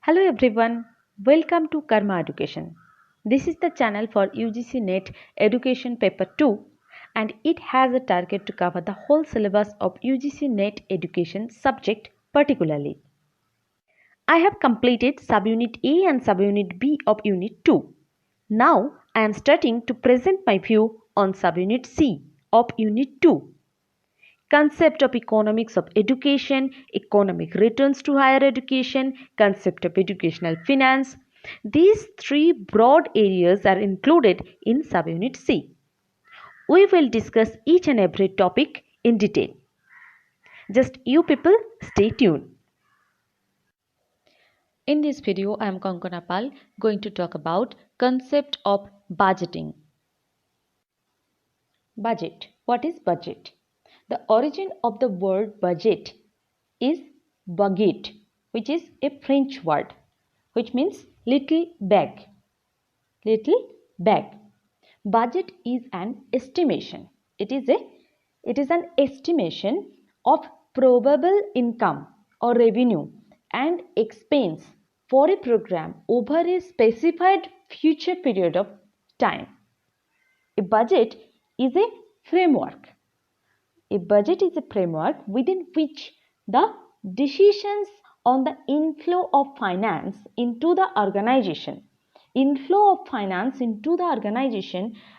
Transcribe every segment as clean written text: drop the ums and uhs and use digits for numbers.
Hello everyone, welcome to Karma Education. This is the channel for UGC NET Education Paper 2 and it has a target to cover the whole syllabus of UGC NET Education subject particularly. I have completed subunit A and subunit B of unit 2. Now I am starting to present my view on subunit C of unit 2. Concept of economics of education, economic returns to higher education, concept of educational finance. These three broad areas are included in subunit C. We will discuss each and every topic in detail. Just you people stay tuned. In this video, I am Kankana Pal going to talk about concept of budgeting. Budget. What is budget? The origin of the word budget is baguette, which is a French word, which means little bag. Little bag. Budget is an estimation. It is an estimation of probable income or revenue and expense for a program over a specified future period of time. A budget is a framework. A budget is a framework within which the decisions on the inflow of finance into the organization,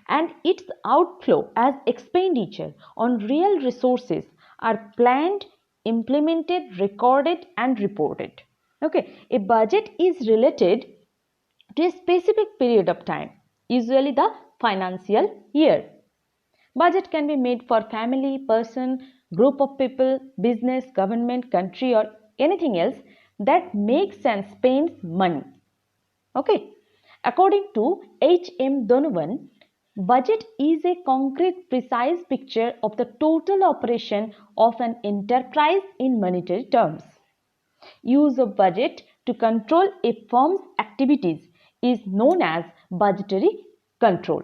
and its outflow as expenditure on real resources are planned, implemented, recorded and reported. Okay, a budget is related to a specific period of time, usually the financial year. Budget can be made for family, person, group of people, business, government, country or anything else that makes and spends money. Okay. According to H.M. Donovan, budget is a concrete, precise picture of the total operation of an enterprise in monetary terms. Use of budget to control a firm's activities is known as budgetary control.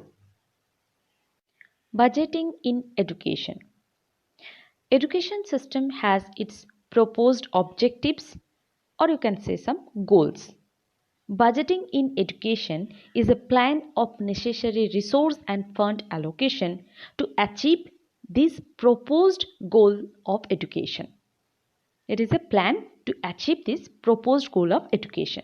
Budgeting in education. Education system has its proposed objectives or you can say some goals. Budgeting in education is a plan of necessary resource and fund allocation to achieve this proposed goal of education. It is a plan to achieve this proposed goal of education.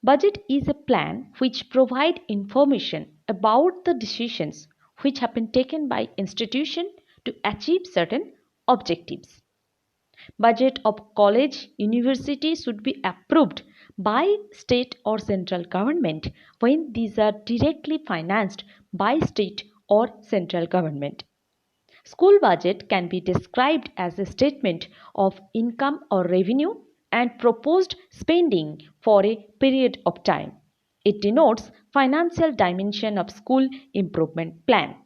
Budget is a plan which provides information about the decisions which have been taken by institution to achieve certain objectives. Budget of college, university should be approved by state or central government when these are directly financed by state or central government. School budget can be described as a statement of income or revenue and proposed spending for a period of time. It denotes financial dimension of school improvement plan.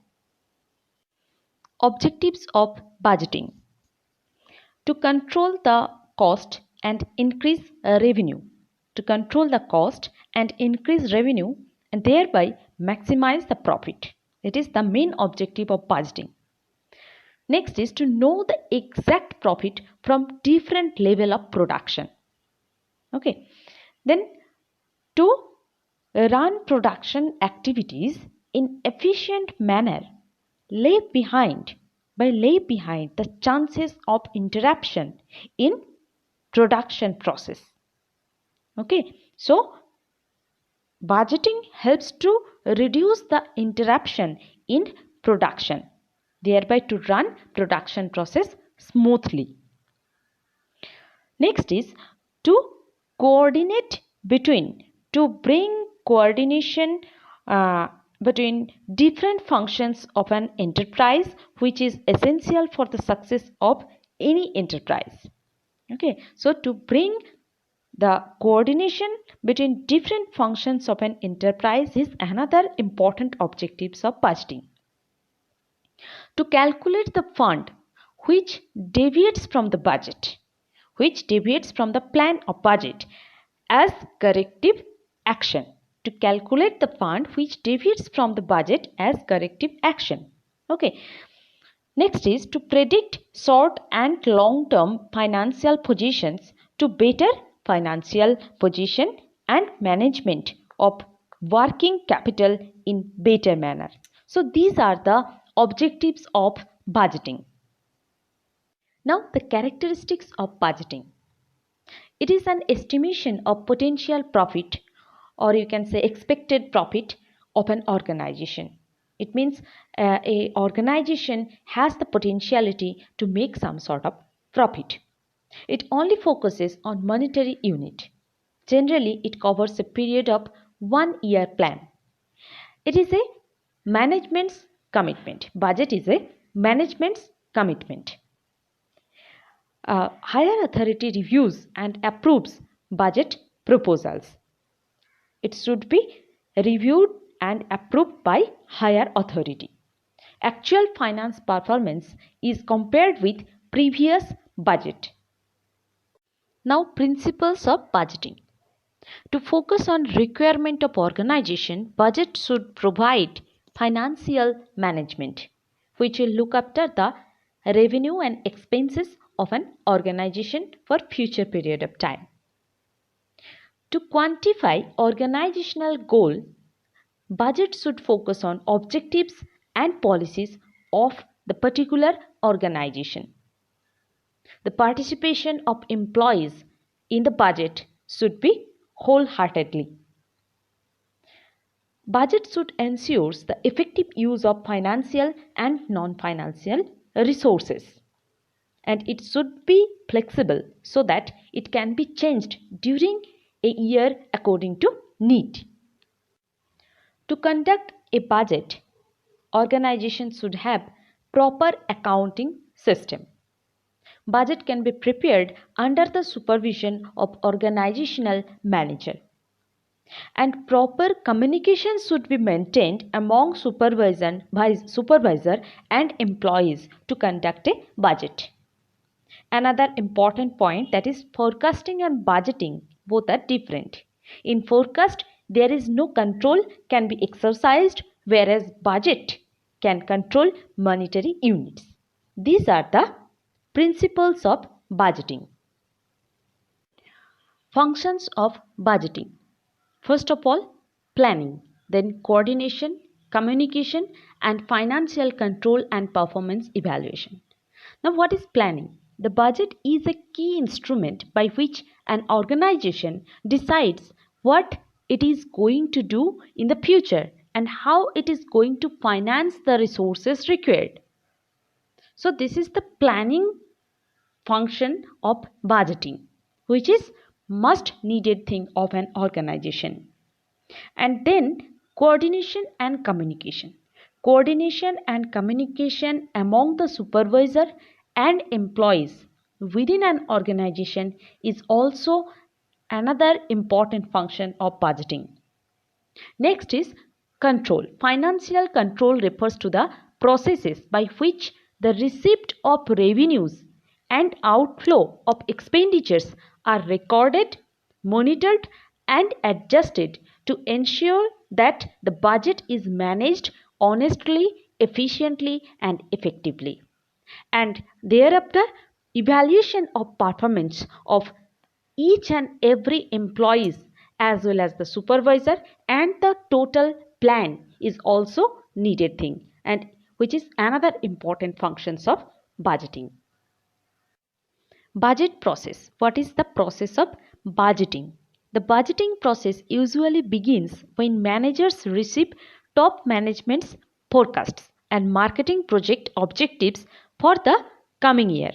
Objectives of budgeting. To control the cost and increase revenue. To control the cost and increase revenue and thereby maximize the profit. It is the main objective of budgeting. Next is to know the exact profit from different level of production. Okay. Then to run production activities in efficient manner, leave behind the chances of interruption in production process. Okay. So budgeting helps to reduce the interruption in production, thereby to run production process smoothly. Next is to bring coordination between different functions of an enterprise, which is essential for the success of any enterprise. Okay, so to bring the coordination between different functions of an enterprise is another important objectives of budgeting. To calculate the fund which deviates from the budget, which deviates from the plan of budget as corrective action. To calculate the fund which deviates from the budget as corrective action. Okay. Next is to predict short and long-term financial positions to better financial position and management of working capital in better manner. So these are the objectives of budgeting. Now the characteristics of budgeting. It is an estimation of potential profit, or you can say expected profit of an organization. It means a organization has the potentiality to make some sort of profit. It only focuses on monetary unit. Generally, it covers a period of 1 year plan. It is a management's commitment. Budget is a management's commitment. Higher authority reviews and approves budget proposals. It should be reviewed and approved by higher authority. Actual finance performance is compared with previous budget. Now, principles of budgeting. To focus on requirement of organization, budget should provide financial management, which will look after the revenue and expenses of an organization for future period of time. To quantify organizational goal, budget should focus on objectives and policies of the particular organization. The participation of employees in the budget should be wholeheartedly. Budget should ensure the effective use of financial and non-financial resources, and it should be flexible so that it can be changed during a year according to need. To conduct a budget, organization should have proper accounting system. Budget can be prepared under the supervision of organizational manager, and proper communication should be maintained among supervisor and employees to conduct a budget. Another important point, that is forecasting and budgeting both are different. In forecast, there is no control can be exercised, whereas budget can control monetary units. These are the principles of budgeting. Functions of budgeting. First of all, planning, then coordination, communication, and financial control and performance evaluation. Now, what is planning? The budget is a key instrument by which an organization decides what it is going to do in the future and how it is going to finance the resources required. So this is the planning function of budgeting, which is must needed thing of an organization. And then coordination and communication. Coordination and communication among the supervisor and employees within an organization is also another important function of budgeting. Next is control. Financial control refers to the processes by which the receipt of revenues and outflow of expenditures are recorded, monitored, and adjusted to ensure that the budget is managed honestly, efficiently, and effectively. And thereafter, evaluation of performance of each and every employees as well as the supervisor and the total plan is also needed thing, and which is another important functions of budgeting. Budget process. What is the process of budgeting? The budgeting process usually begins when managers receive top management's forecasts and marketing project objectives for the coming year.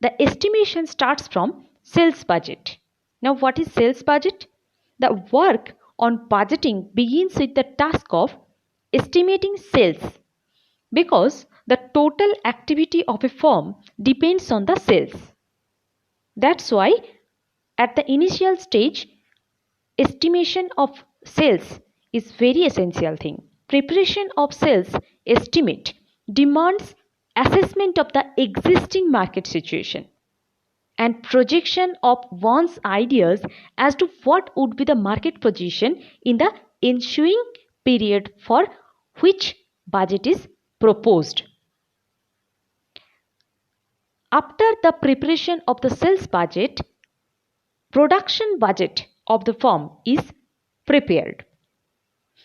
The estimation starts from sales budget. Now, what is sales budget? The work on budgeting begins with the task of estimating sales, because the total activity of a firm depends on the sales. That's why at the initial stage, estimation of sales is very essential thing. Preparation of sales estimate demands assessment of the existing market situation and projection of one's ideas as to what would be the market position in the ensuing period for which budget is proposed. After the preparation of the sales budget, production budget of the firm is prepared.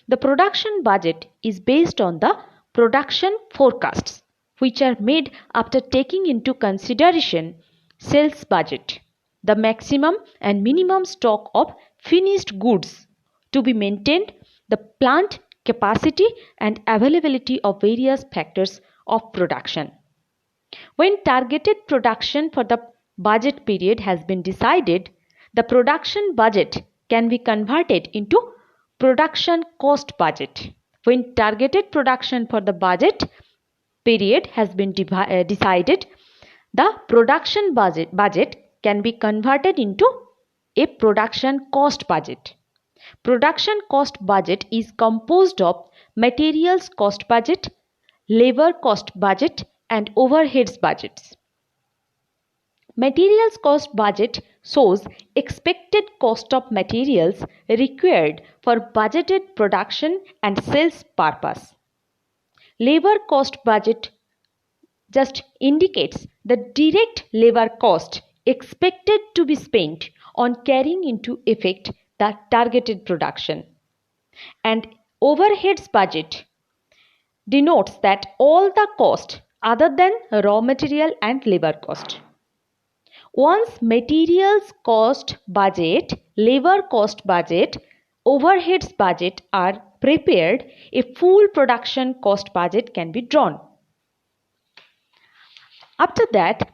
The production budget is based on the production forecasts, which are made after taking into consideration sales budget, the maximum and minimum stock of finished goods to be maintained, the plant capacity and availability of various factors of production. When targeted production for the budget period has been decided, the production budget can be converted into production cost budget. When targeted production for the budget period has been decided, the production budget can be converted into a production cost budget. Production cost budget is composed of materials cost budget, labor cost budget, and overheads budgets. Materials cost budget shows expected cost of materials required for budgeted production and sales purpose. Labor cost budget just indicates the direct labor cost expected to be spent on carrying into effect the targeted production. And overheads budget denotes that all the cost other than raw material and labor cost. Once materials cost budget, labor cost budget, overheads budget are prepared, a full production cost budget can be drawn. After that,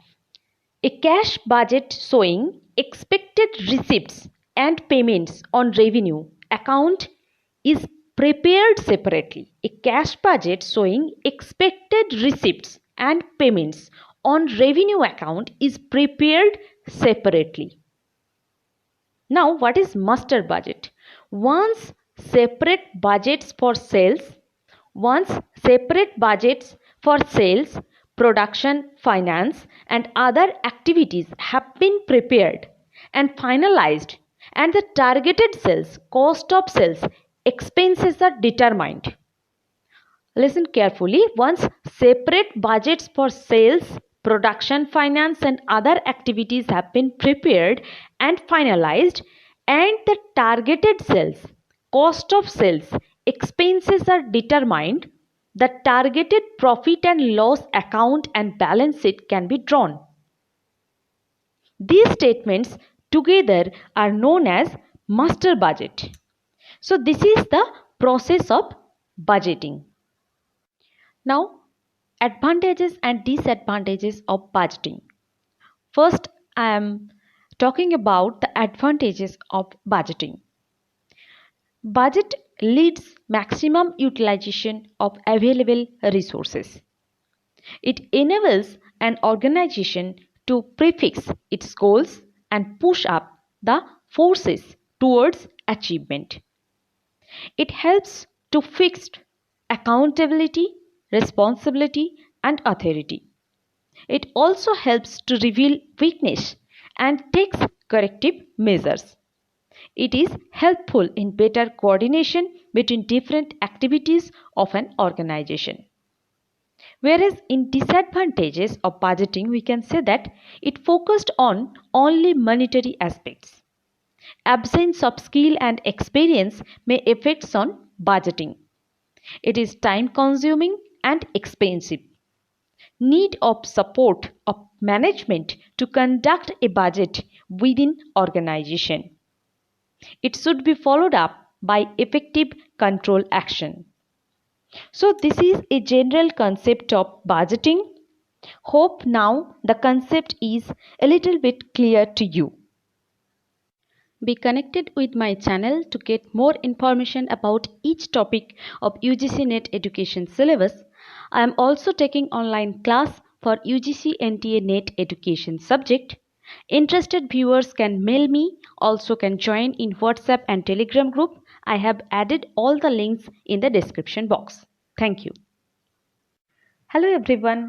a cash budget showing expected receipts and payments on revenue account is prepared separately. A cash budget showing expected receipts and payments on revenue account is prepared separately. Now, what is master budget? Once separate budgets for sales, production, finance, and other activities have been prepared and finalized, and the targeted sales, cost of sales, expenses are determined. Listen carefully. Once separate budgets for sales, production, finance, and other activities have been prepared and finalized, and the targeted sales, cost of sales, expenses are determined, the targeted profit and loss account and balance sheet can be drawn. These statements together are known as master budget. So this is the process of budgeting. Now, advantages and disadvantages of budgeting. First, I am talking about the advantages of budgeting. Budget leads maximum utilization of available resources. It enables an organization to prefix its goals and push up the forces towards achievement. It helps to fix accountability, responsibility, and authority. It also helps to reveal weakness and takes corrective measures. It is helpful in better coordination between different activities of an organization. Whereas in disadvantages of budgeting, we can say that it focused on only monetary aspects. Absence of skill and experience may affect on budgeting. It is time consuming and expensive. Need of support of management to conduct a budget within organization. It should be followed up by effective control action. So this is a general concept of budgeting. Hope now the concept is a little bit clear to you. Be connected with my channel to get more information about each topic of UGC NET Education syllabus. I am also taking online class for UGC NTA NET Education subject. Interested viewers can mail me, also can join in WhatsApp and Telegram group. I have added all the links in the description box. Thank you. Hello everyone.